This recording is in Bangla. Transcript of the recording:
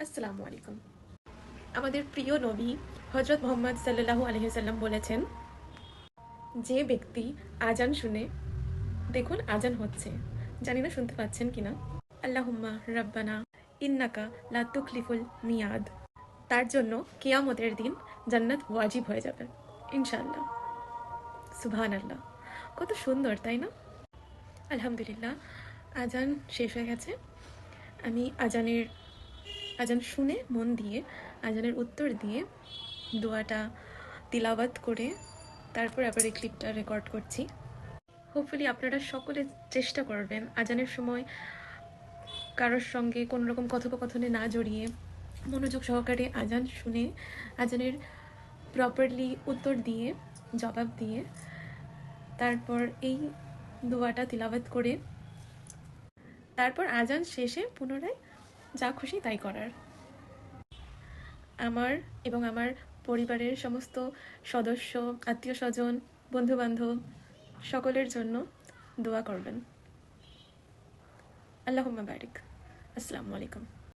আসসালামু আলাইকুম। আমাদের প্রিয় নবী হজরত মোহাম্মদ সাল্লাল্লাহু আলাইহি সাল্লাম বলেছেন, যে ব্যক্তি আজান শুনে, দেখুন আজান হচ্ছে, জানি না শুনতে পাচ্ছেন কিনা, আল্লাহুম্মা রাব্বানা ইন্নাকা লা তুখলিফুল মিয়াদ, তার জন্য কিয়ামতের দিন জান্নাত ওয়াজিব হয়ে যাবে ইনশাআল্লাহ। সুবহানাল্লাহ, কত সুন্দর তাই না? আলহামদুলিল্লাহ, আজান শেষ হয়ে গেছে। আমি আজান শুনে মন দিয়ে, আজানের উত্তর দিয়ে, দোয়াটা তিলাওয়াত করে তারপর আবার এই ক্লিপটা রেকর্ড করছি। হোপফুলি আপনারা সকলে চেষ্টা করবেন আজানের সময় কারোর সঙ্গে কোনো রকম কথোপকথনে না জড়িয়ে মনোযোগ সহকারে আজান শুনে, আজানের প্রপারলি উত্তর দিয়ে, জবাব দিয়ে, তারপর এই দোয়াটা তিলাওয়াত করে তারপর আজান শেষে পুনরায় যা খুশি তাই করার। আমার এবং আমার পরিবারের সমস্ত সদস্য, আত্মীয় স্বজন, বন্ধুবান্ধব সকলের জন্য দোয়া করবেন। আল্লাহুম্মা বারিক। আসসালামু আলাইকুম।